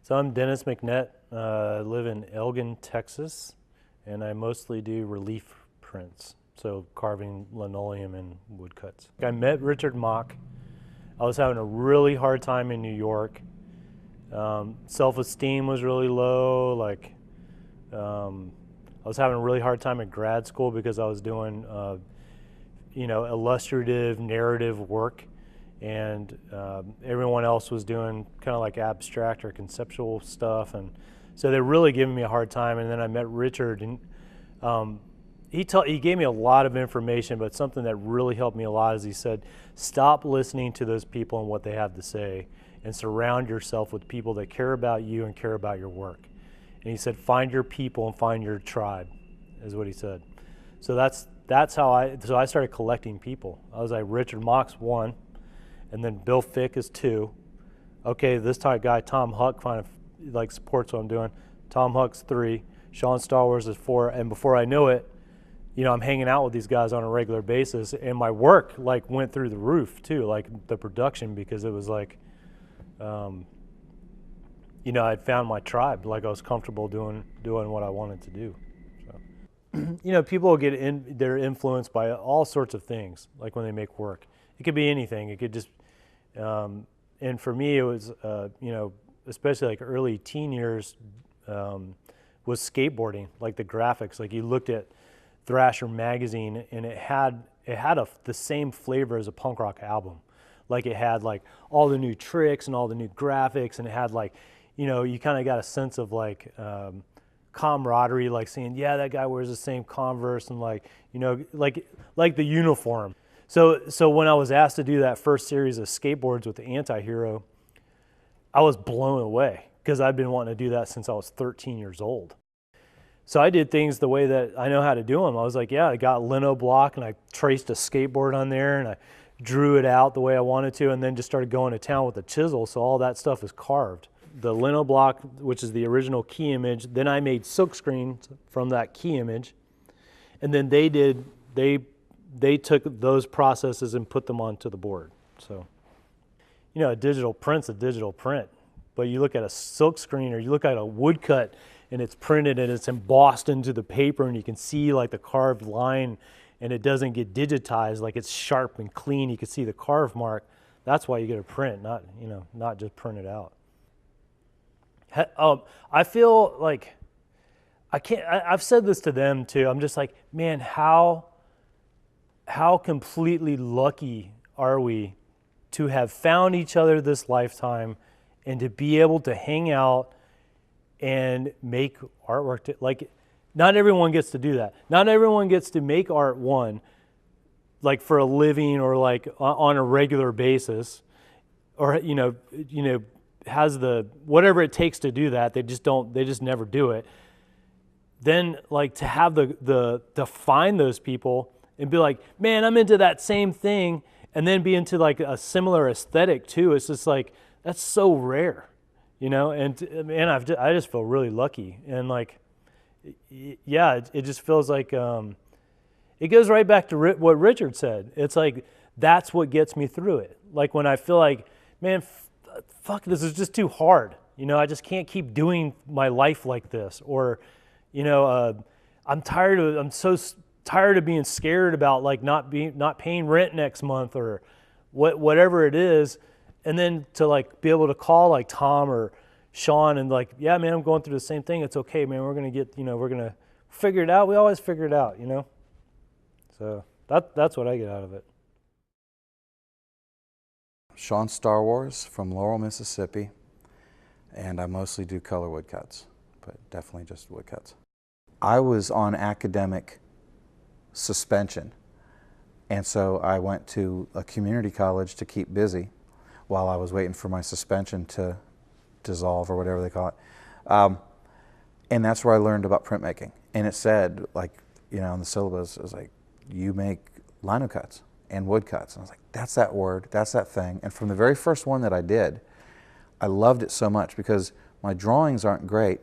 So I'm Dennis McNett. I live in Elgin, Texas, and I mostly do relief prints, so carving linoleum and woodcuts. I met Richard Mock. I was having a really hard time in New York. Self-esteem was really low. I was having a really hard time at grad school because I was doing, illustrative narrative work, and everyone else was doing kind of like abstract or conceptual stuff, and so they're really giving me a hard time. And then I met Richard, and he gave me a lot of information, but something that really helped me a lot is he said, stop listening to those people and what they have to say, and surround yourself with people that care about you and care about your work. And he said, find your people and find your tribe, is what he said. So that's how I started collecting people. I was like, Richard Mock's one, and then Bill Fick is two. Okay, this guy, Tom Huck, kind of like supports what I'm doing. Tom Huck's three, Sean Starwars is four, and before I know it, I'm hanging out with these guys on a regular basis, and my work like went through the roof too, like the production, because it was like, I'd found my tribe, like I was comfortable doing what I wanted to do. So, people get they're influenced by all sorts of things, like when they make work. It could be anything. It could just, and for me, it was, especially like early teen years, was skateboarding, like the graphics. Like you looked at Thrasher magazine, and it had the same flavor as a punk rock album. Like it had like all the new tricks and all the new graphics, and it had like, you kind of got a sense of like camaraderie, like saying, yeah, that guy wears the same Converse, and like, like the uniform. So when I was asked to do that first series of skateboards with the Anti-Hero, I was blown away because I'd been wanting to do that since I was 13 years old. So I did things the way that I know how to do them. I was like, yeah, I got lino block and I traced a skateboard on there and I drew it out the way I wanted to, and then just started going to town with a chisel, so all that stuff is carved. The lino block, which is the original key image, then I made silk screens from that key image, and then they took those processes and put them onto the board. So, a digital print's a digital print, but you look at a silk screen or you look at a woodcut and it's printed and it's embossed into the paper, and you can see like the carved line, and it doesn't get digitized, like it's sharp and clean. You can see the carve mark. That's why you get a print, not just print it out. I feel like I've said this to them too. I'm just like, man, how completely lucky are we to have found each other this lifetime and to be able to hang out and make artwork. Like, not everyone gets to do that. Not everyone gets to make art, like for a living or like on a regular basis, or has the whatever it takes to do that. They just never do it. Then like to have to find those people and be like, man, I'm into that same thing, and then be into like a similar aesthetic too. It's just like, that's so rare, and I just feel really lucky. And like, yeah, it just feels like, it goes right back to what Richard said. It's like, that's what gets me through it. Like when I feel like, man, fuck, this is just too hard. I just can't keep doing my life like this. Or, I'm so tired of being scared about like not paying rent next month, or whatever it is. And then to like be able to call like Tom or Sean and like, yeah, man, I'm going through the same thing. It's okay, man. We're going to we're going to figure it out. We always figure it out, So that's what I get out of it. Sean Starwars from Laurel, Mississippi, and I mostly do color woodcuts, but definitely just woodcuts. I was on academic suspension, and so I went to a community college to keep busy while I was waiting for my suspension to dissolve, or whatever they call it. And that's where I learned about printmaking. And it said, like, on the syllabus, it was like, you make lino cuts and woodcuts. And I was like, that's that word, that's that thing. And from the very first one that I did, I loved it so much because my drawings aren't great,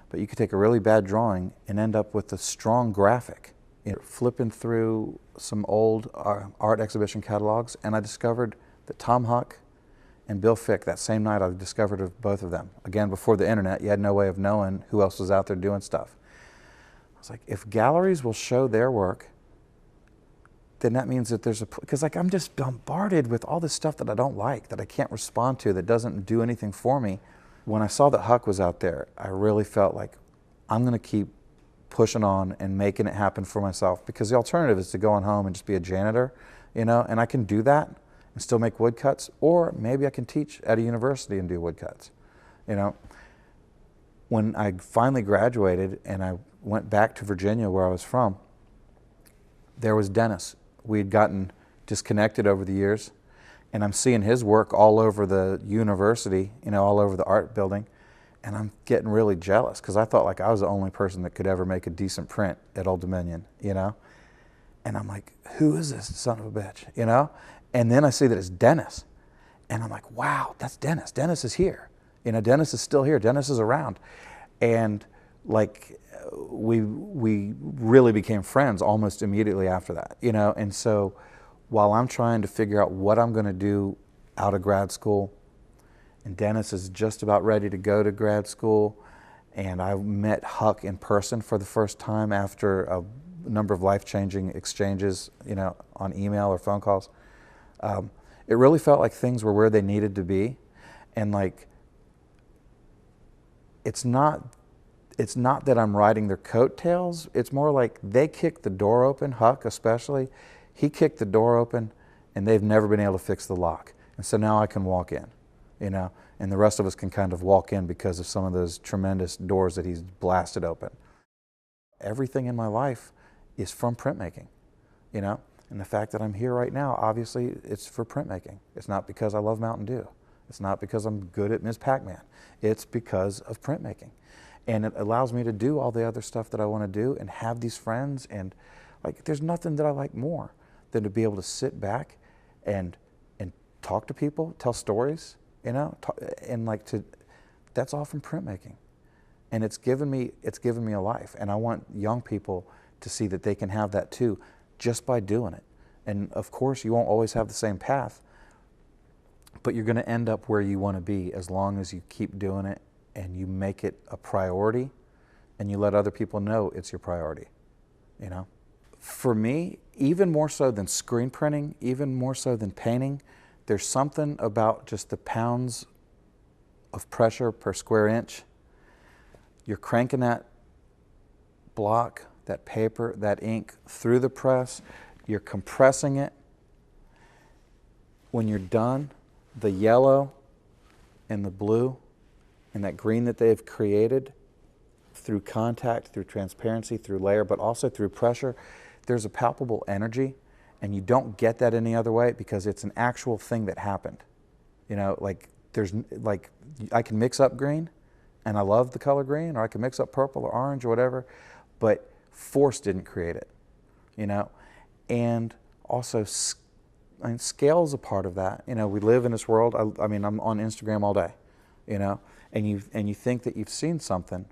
but you could take a really bad drawing and end up with a strong graphic. Flipping through some old art exhibition catalogs, and I discovered that Tom Huck and Bill Fick. That same night I discovered of both of them. Again, before the internet, you had no way of knowing who else was out there doing stuff. I was like, if galleries will show their work, then that means that there's because like I'm just bombarded with all this stuff that I don't like, that I can't respond to, that doesn't do anything for me. When I saw that Huck was out there, I really felt like I'm going to keep pushing on and making it happen for myself, because the alternative is to go on home and just be a janitor, you know, and I can do that and still make woodcuts, or maybe I can teach at a university and do woodcuts, you know. When I finally graduated and I went back to Virginia where I was from, there was Dennis. We had gotten disconnected over the years, and I'm seeing his work all over the university, you know, all over the art building, and I'm getting really jealous because I thought like I was the only person that could ever make a decent print at Old Dominion, you know? And I'm like, who is this son of a bitch, you know? And then I see that it's Dennis, and I'm like, wow, that's Dennis. Dennis is here. You know, Dennis is still here. Dennis is around. And like, we really became friends almost immediately after that, you know? And so while I'm trying to figure out what I'm gonna do out of grad school, and Dennis is just about ready to go to grad school, and I met Huck in person for the first time after a number of life-changing exchanges, you know, on email or phone calls. It really felt like things were where they needed to be, and like, it's not that I'm riding their coattails. It's more like they kicked the door open, Huck especially. He kicked the door open, and they've never been able to fix the lock. And so now I can walk in, you know, and the rest of us can kind of walk in because of some of those tremendous doors that he's blasted open. Everything in my life is from printmaking, you know, and the fact that I'm here right now, obviously it's for printmaking. It's not because I love Mountain Dew. It's not because I'm good at Ms. Pac-Man. It's because of printmaking. And it allows me to do all the other stuff that I want to do and have these friends, and like there's nothing that I like more than to be able to sit back and talk to people, tell stories, you know, and like that's all from printmaking. And it's given me a life, and I want young people to see that they can have that too just by doing it. And of course you won't always have the same path, but you're going to end up where you want to be as long as you keep doing it and you make it a priority and you let other people know it's your priority, you know. For me, even more so than screen printing, even more so than painting, there's something about just the pounds of pressure per square inch. You're cranking that block, that paper, that ink through the press, you're compressing it. When you're done, the yellow and the blue and that green that they've created through contact, through transparency, through layer, but also through pressure, there's a palpable energy, and you don't get that any other way because it's an actual thing that happened. You know, like I can mix up green, and I love the color green, or I can mix up purple or orange or whatever, but force didn't create it, you know? And also, I mean, scale is a part of that. You know, we live in this world, I mean, I'm on Instagram all day, you know, and you think that you've seen something,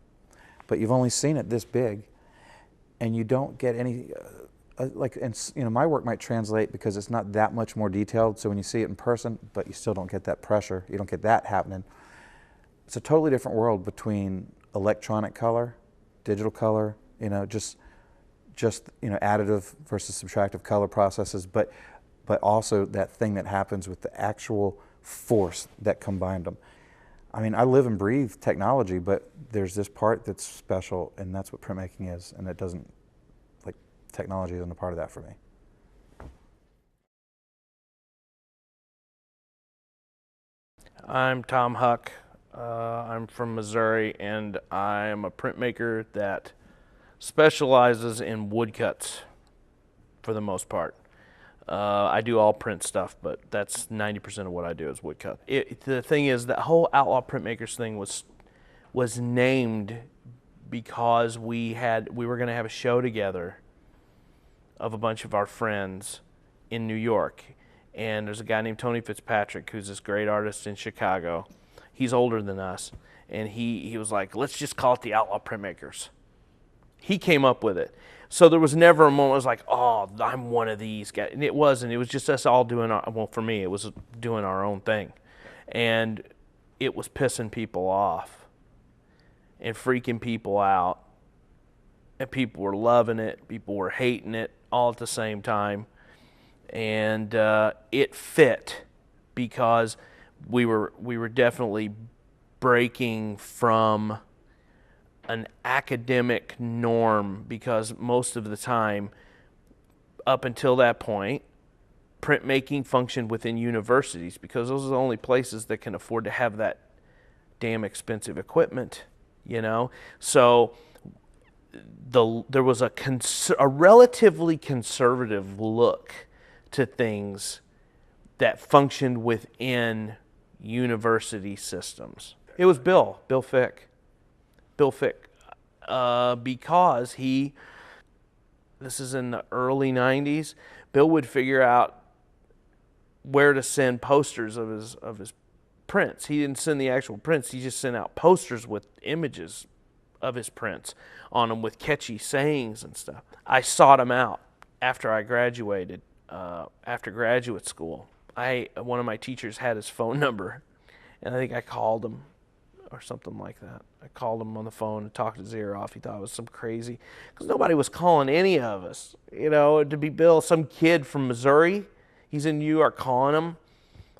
but you've only seen it this big, and you don't get any, and you know, my work might translate because it's not that much more detailed, so when you see it in person, but you still don't get that pressure, you don't get that happening. It's a totally different world between electronic color, digital color, you know, just you know, additive versus subtractive color processes, but also that thing that happens with the actual force that combined them. I mean, I live and breathe technology, but there's this part that's special, and that's what printmaking is, and it doesn't, like, technology isn't a part of that for me. I'm Tom Huck. I'm from Missouri, and I'm a printmaker that specializes in woodcuts for the most part. I do all print stuff, but that's 90% of what I do is woodcut. The thing is, that whole Outlaw Printmakers thing was named because we were going to have a show together of a bunch of our friends in New York. And there's a guy named Tony Fitzpatrick who's this great artist in Chicago. He's older than us, and he was like, let's just call it the Outlaw Printmakers. He came up with it. So there was never a moment it was like, oh, I'm one of these guys. And it wasn't. It was just us all doing our, well, for me, it was doing our own thing. And it was pissing people off and freaking people out. And people were loving it, people were hating it all at the same time. And it fit because we were definitely breaking from an academic norm, because most of the time up until that point, printmaking functioned within universities because those are the only places that can afford to have that damn expensive equipment, you know? So there was a relatively conservative look to things that functioned within university systems. It was Bill Fick, because this is in the early 90s, Bill would figure out where to send posters of his prints. He didn't send the actual prints, he just sent out posters with images of his prints on them with catchy sayings and stuff. I sought him out after I graduated, after graduate school. One of my teachers had his phone number, and I think I called him or something like that. I called him on the phone and talked his ear off. He thought I was some crazy, because nobody was calling any of us, you know, to be Bill. Some kid from Missouri, he's in New York, calling him,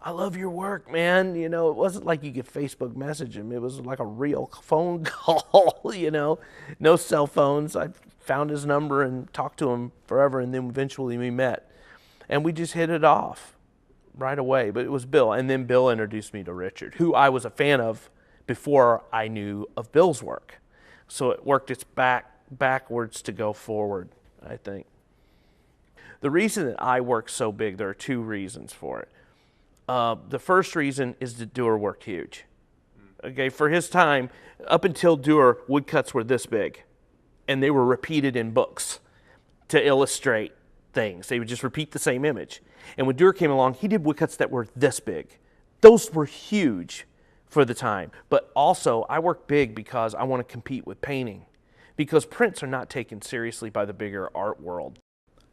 I love your work, man. You know, it wasn't like you could Facebook message him. It was like a real phone call, you know, no cell phones. I found his number and talked to him forever, and then eventually we met. And we just hit it off right away. But it was Bill. And then Bill introduced me to Richard, who I was a fan of before I knew of Bill's work. So it worked its backwards to go forward, I think. The reason that I work so big, there are two reasons for it. The first reason is that Dewar worked huge. Okay, for his time, up until Dewar, woodcuts were this big, and they were repeated in books to illustrate things. They would just repeat the same image. And when Dewar came along, he did woodcuts that were this big. Those were huge for the time. But also, I work big because I want to compete with painting, because prints are not taken seriously by the bigger art world.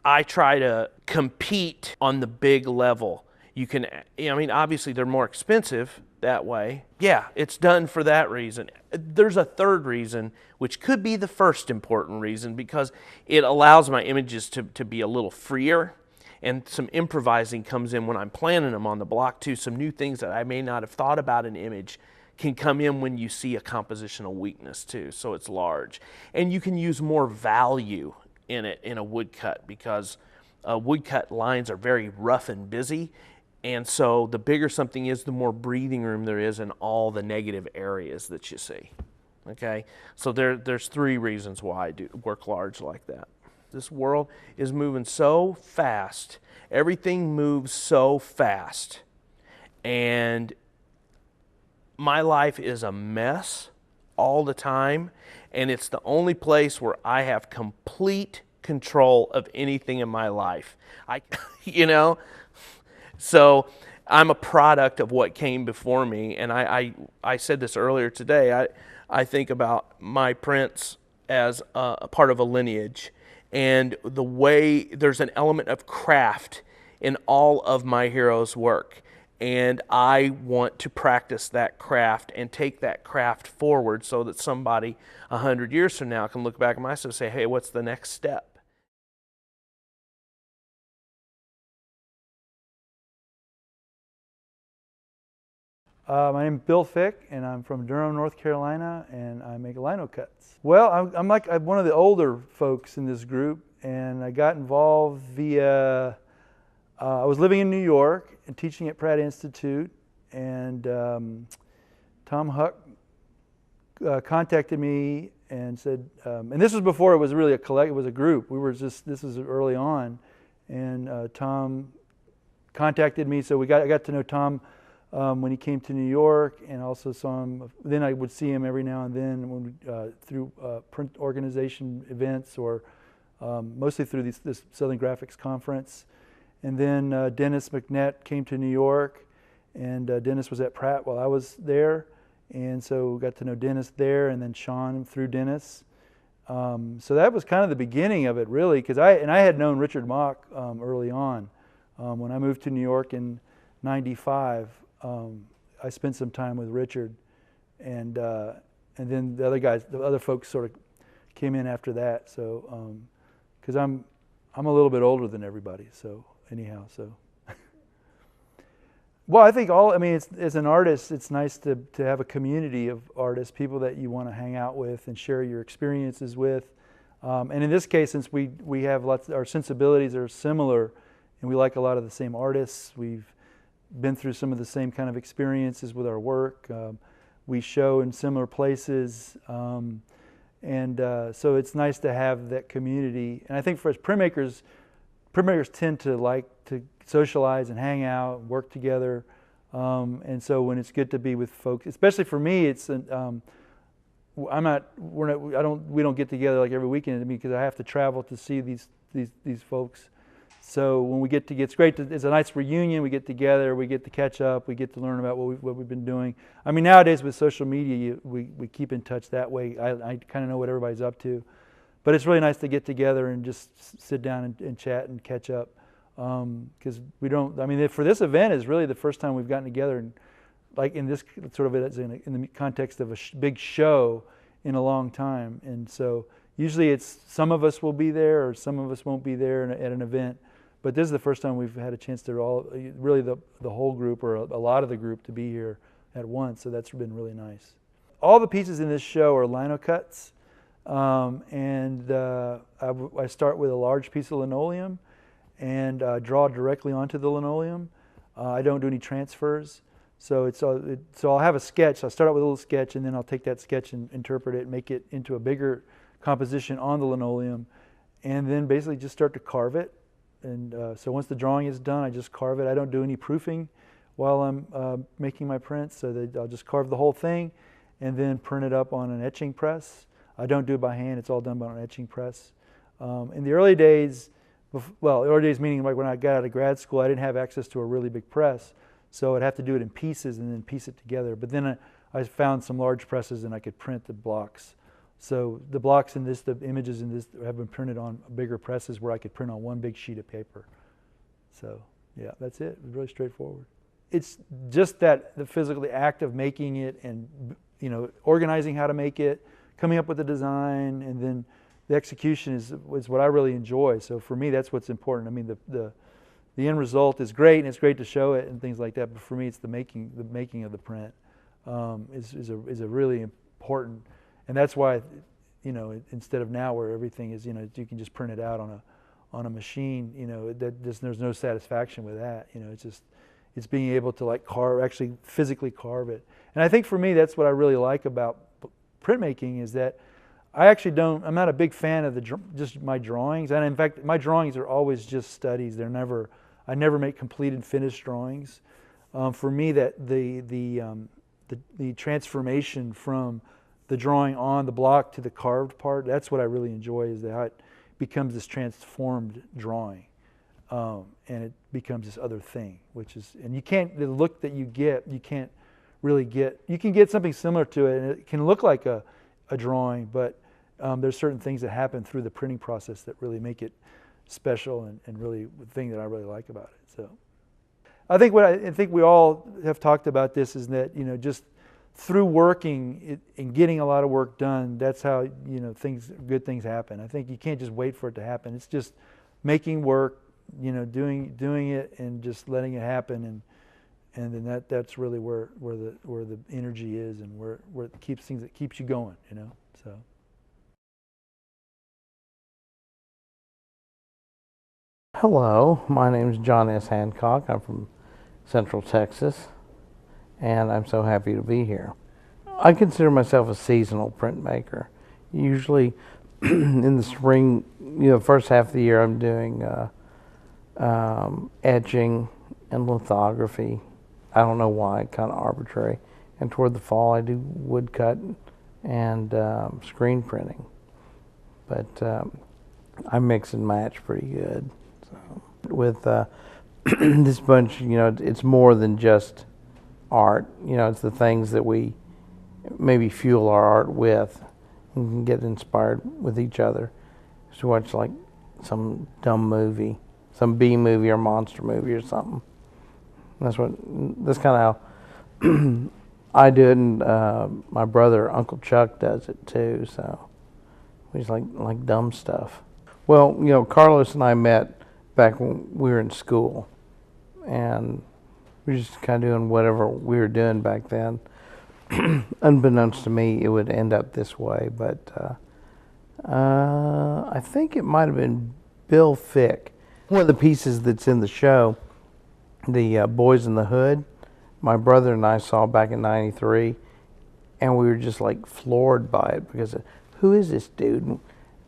I try to compete on the big level. You can, I mean, obviously they're more expensive that way. Yeah, it's done for that reason. There's a third reason, which could be the first important reason, because it allows my images to be a little freer, and some improvising comes in when I'm planning them on the block too. Some new things that I may not have thought about an image can come in when you see a compositional weakness too, so it's large. And you can use more value in it in a woodcut, because woodcut lines are very rough and busy. And so the bigger something is, the more breathing room there is in all the negative areas that you see. Okay? So there's three reasons why I do work large like that. This world is moving so fast. Everything moves so fast. And my life is a mess all the time. And it's the only place where I have complete control of anything in my life. You know? So I'm a product of what came before me, and I said this earlier today. I think about my prints as a part of a lineage, and the way there's an element of craft in all of my heroes' work, and I want to practice that craft and take that craft forward so that somebody 100 years from now can look back at my stuff and say, hey, what's the next step? My name is Bill Fick, and I'm from Durham, North Carolina, and I make lino cuts. Well, I'm one of the older folks in this group, and I got involved via, I was living in New York and teaching at Pratt Institute, and Tom Huck contacted me and said, and this was before it was really it was a group. This was early on, and Tom contacted me, so I got to know Tom when he came to New York, and also saw him. Then I would see him every now and then when through print organization events, or mostly through this Southern Graphics Conference. And then Dennis McNett came to New York, and Dennis was at Pratt while I was there, and so got to know Dennis there, and then Sean through Dennis. So that was kind of the beginning of it, really, because I had known Richard Mock early on when I moved to New York in '95. I spent some time with Richard, and then the other folks sort of came in after that. So, because I'm a little bit older than everybody. So anyhow, so. Well, I think as an artist, it's nice to have a community of artists, people that you want to hang out with and share your experiences with. And in this case, since we have our sensibilities are similar, and we like a lot of the same artists, we've been through some of the same kind of experiences with our work. We show in similar places, and so it's nice to have that community. And I think for us printmakers tend to like to socialize and hang out, and work together. And so when it's good to be with folks, especially for me, it's we don't get together like every weekend because I have to travel to see these folks. So when we get together, it's great. It's a nice reunion. We get together. We get to catch up. We get to learn about what we've been doing. I mean, nowadays with social media, we keep in touch that way. I kind of know what everybody's up to, but it's really nice to get together and just sit down and chat and catch up. Because we don't. I mean, for this event is really the first time we've gotten together and like in this sort of in the context of a big show in a long time. And so usually it's some of us will be there or some of us won't be there at an event. But this is the first time we've had a chance to really the whole group or a lot of the group to be here at once. So that's been really nice. All the pieces in this show are lino cuts, and I start with a large piece of linoleum and draw directly onto the linoleum. I don't do any transfers. So I'll have a sketch. I'll start out with a little sketch, and then I'll take that sketch and interpret it, and make it into a bigger composition on the linoleum, and then basically just start to carve it. And so once the drawing is done, I just carve it. I don't do any proofing while I'm making my prints, so I'll just carve the whole thing and then print it up on an etching press. I don't do it by hand. It's all done by an etching press. In the early days, early days meaning like when I got out of grad school, I didn't have access to a really big press, so I'd have to do it in pieces and then piece it together. But then I found some large presses and I could print the blocks. So the blocks in this, the images in this have been printed on bigger presses where I could print on one big sheet of paper. So yeah, that's it. It's really straightforward. It's just the physical act of making it and organizing how to make it, coming up with the design, and then the execution is what I really enjoy. So for me, that's what's important. I mean, the end result is great, and it's great to show it and things like that. But for me, it's the making of the print is a really important. And that's why, instead of now where everything is, you can just print it out on a machine, there's no satisfaction with that. It's being able to actually physically carve it. And I think for me, that's what I really like about printmaking is that I'm not a big fan of just my drawings. And in fact, my drawings are always just studies. I never make completed finished drawings. For me, that the transformation from the drawing on the block to the carved part, that's what I really enjoy, is that how it becomes this transformed drawing. And it becomes this other thing, and the look that you can't really get, you can get something similar to it, and it can look like a drawing, but there's certain things that happen through the printing process that really make it special and really the thing that I really like about it. So I think I think we all have talked about this is that, just through working and getting a lot of work done, that's how good things happen. I think you can't just wait for it to happen. It's just making work, doing it and just letting it happen, and then that's really where the energy is and where it keeps you going. So. Hello, my name is John S. Hancock. I'm from Central Texas, and I'm so happy to be here. I consider myself a seasonal printmaker. Usually in the spring, the first half of the year I'm doing etching and lithography. I don't know why, kind of arbitrary. And toward the fall I do woodcut and screen printing. But I mix and match pretty good. So, with this bunch, it's more than just art. It's the things that we maybe fuel our art with and can get inspired with each other. To watch like some dumb movie, some B movie or monster movie or something. That's kind of I do it, and my brother, Uncle Chuck, does it too. So we just like dumb stuff. Well, you know, Carlos and I met back when we were in school, and we were just kind of doing whatever we were doing back then. Unbeknownst to me, it would end up this way, but I think it might have been Bill Fick. One of the pieces that's in the show, the Boys in the Hood, my brother and I saw back in '93, and we were just like floored by it because who is this dude? And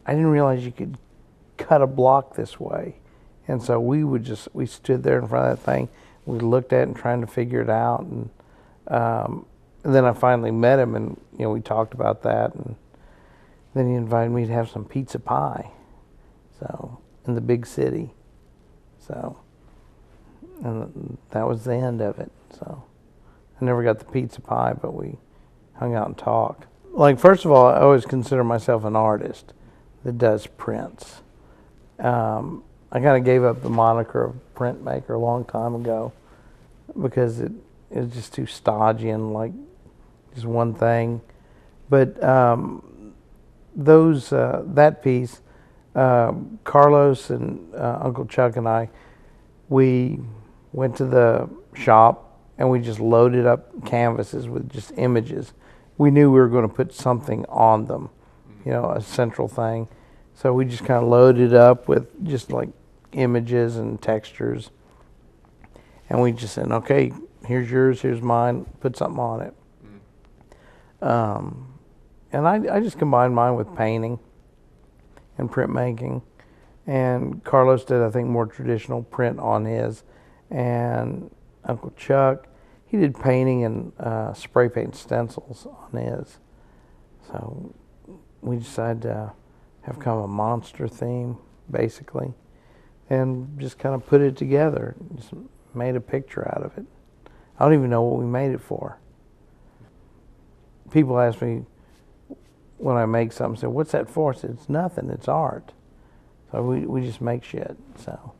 I didn't realize you could cut a block this way. And so we stood there in front of that thing, we looked at it and trying to figure it out, and then I finally met him, and you know, we talked about that, and then he invited me to have some pizza pie, so in the big city. So, and that was the end of it. So I never got the pizza pie, but we hung out and talked. Like, first of all, I always consider myself an artist that does prints. I kind of gave up the moniker of printmaker a long time ago because it was just too stodgy and like just one thing. But that piece, Carlos and Uncle Chuck and I, we went to the shop and we just loaded up canvases with just images. We knew we were going to put something on them, you know, a central thing. So we just kind of loaded up with just like images and textures. And we just said, okay, here's yours, here's mine, put something on it. And I just combined mine with painting and printmaking. And Carlos did, I think, more traditional print on his. And Uncle Chuck, he did painting and spray paint stencils on his. So we decided to have kind of a monster theme, basically, and just kind of put it together. Just made a picture out of it. I don't even know what we made it for. People ask me when I make something, say, what's that for? I said, it's nothing, it's art. So we just make shit. So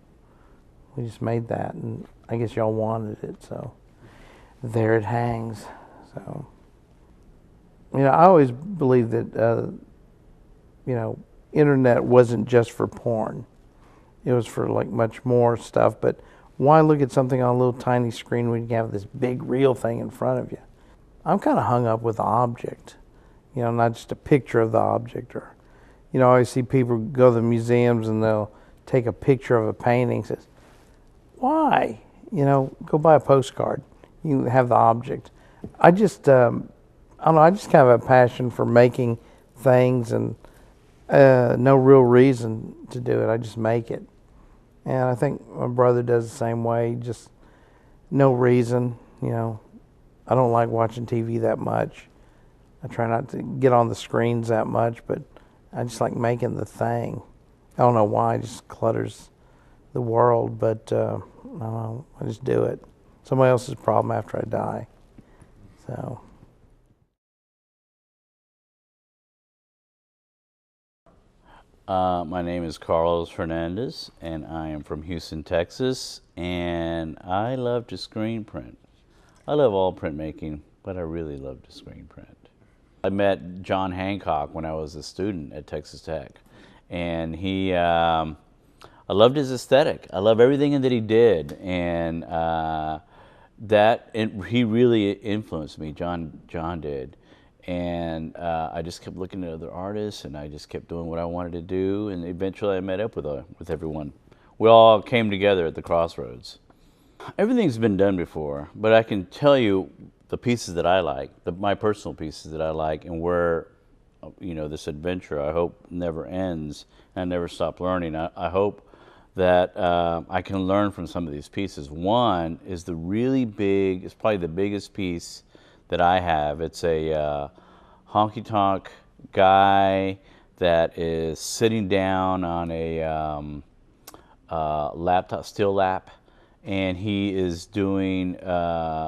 we just made that, and I guess y'all wanted it, so there it hangs. So, you know, I always believed that, you know, internet wasn't just for porn. It was for like much more stuff, but why look at something on a little tiny screen when you have this big real thing in front of you? I'm kind of hung up with the object, you know, not just a picture of the object. Or, you know, I always see people go to the museums and they'll take a picture of a painting and says, why? You know, go buy a postcard. You can have the object. I just, I don't know, I just kind of have a passion for making things and no real reason to do it. I just make it. And I think my brother does the same way, just no reason, you know. I don't like watching TV that much. I try not to get on the screens that much, but I just like making the thing. I don't know why, it just clutters the world, but I don't know, I just do it. Somebody else's problem after I die. So. My name is Carlos Hernandez, and I am from Houston, Texas, and I love to screen print. I love all printmaking, but I really love to screen print. I met John Hancock when I was a student at Texas Tech, and I loved his aesthetic. I love everything that he did, and he really influenced me. John did. And I just kept looking at other artists, and I just kept doing what I wanted to do, and eventually I met up with everyone. We all came together at the crossroads. Everything's been done before, but I can tell you the pieces that I like, my personal pieces that I like, and where, you know, this adventure, I hope, never ends, and I never stop learning. I hope that I can learn from some of these pieces. One is the really big, it's probably the biggest piece that I have. It's a honky-tonk guy that is sitting down on a laptop, steel lap, and he is doing,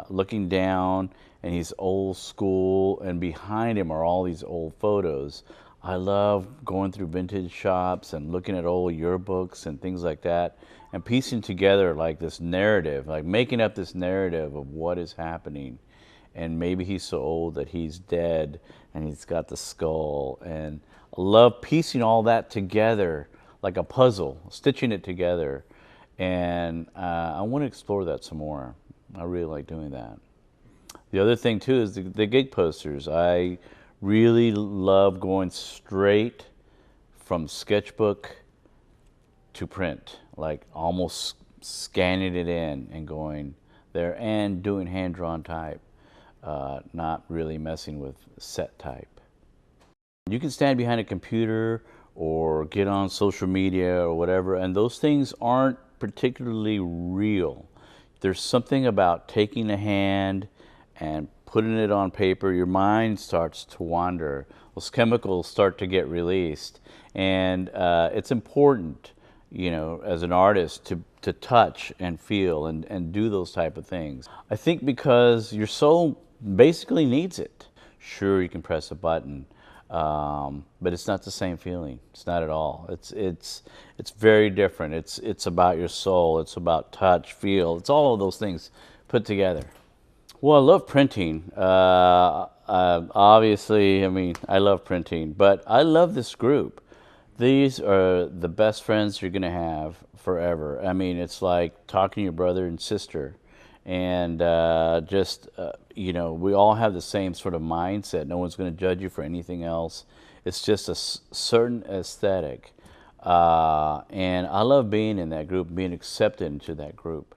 looking down, and he's old school, and behind him are all these old photos. I love going through vintage shops and looking at old yearbooks and things like that, and piecing together like this narrative, like making up this narrative of what is happening. and maybe he's so old that he's dead and he's got the skull. And I love piecing all that together like a puzzle, stitching it together. And I want to explore that some more. I really like doing that. The other thing too is the gig posters. I really love going straight from sketchbook to print, like almost scanning it in and going there and doing hand-drawn type, not really messing with set type. You can stand behind a computer or get on social media or whatever, and those things aren't particularly real. There's something about taking a hand and putting it on paper. Your mind starts to wander. Those chemicals start to get released, and it's important, you know, as an artist to touch and feel and do those type of things. I think because your soul basically needs it. Sure, you can press a button, but it's not the same feeling. It's not at all. It's very different. It's about your soul. It's about touch, feel. It's all of those things put together. Well, I love printing. Obviously, I mean, I love printing, but I love this group. These are the best friends you're going to have forever. I mean, it's like talking to your brother and sister. And you know, we all have the same sort of mindset. No one's going to judge you for anything else. It's just a certain aesthetic. And I love being in that group, being accepted into that group.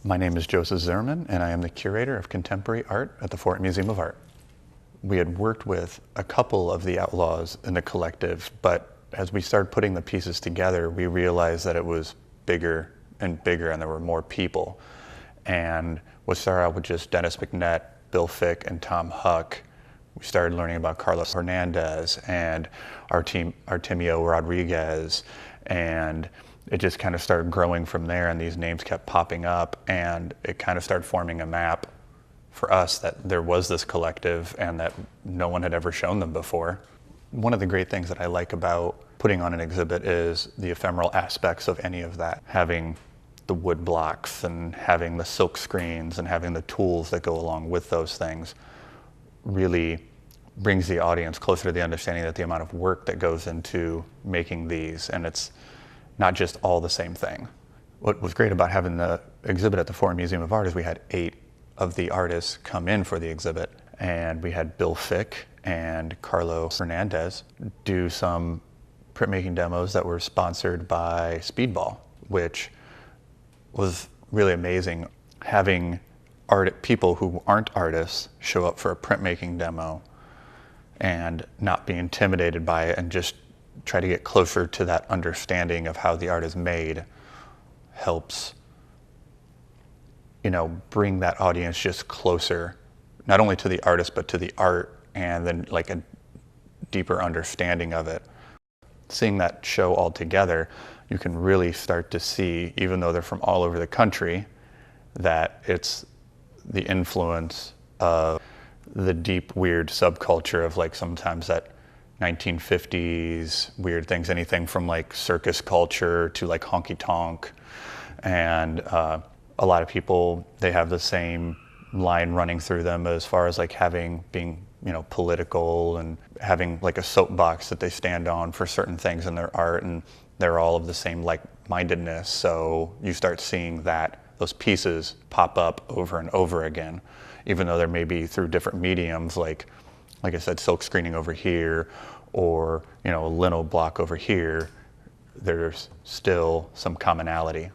My name is Joseph Zimmerman, and I am the curator of contemporary art at the Fort Museum of Art. We had worked with a couple of the Outlaws in the collective, but as we started putting the pieces together, we realized that it was bigger and bigger, and there were more people. And what started out with just Dennis McNett, Bill Fick, and Tom Huck, we started learning about Carlos Hernandez and Artemio Rodriguez, and it just kind of started growing from there, and these names kept popping up, and it kind of started forming a map for us that there was this collective and that no one had ever shown them before. One of the great things that I like about putting on an exhibit is the ephemeral aspects of any of that. Having the wood blocks and having the silk screens and having the tools that go along with those things really brings the audience closer to the understanding that the amount of work that goes into making these, and it's not just all the same thing. What was great about having the exhibit at the Fort Museum of Art is we had 8 of the artists come in for the exhibit, and we had Bill Fick and Carlos Hernandez do some printmaking demos that were sponsored by Speedball, which was really amazing. Having people who aren't artists show up for a printmaking demo and not be intimidated by it and just try to get closer to that understanding of how the art is made helps, you know, bring that audience just closer, not only to the artist, but to the art, and then like a deeper understanding of it. Seeing that show all together, you can really start to see, even though they're from all over the country, that it's the influence of the deep, weird subculture of like sometimes that 1950s weird things, anything from like circus culture to like honky tonk. And a lot of people, they have the same line running through them as far as like being, you know, political and having like a soapbox that they stand on for certain things in their art, and they're all of the same like-mindedness. So you start seeing that those pieces pop up over and over again, even though there may be through different mediums, like I said, silk screening over here, or, you know, a lino block over here. There's still some commonality.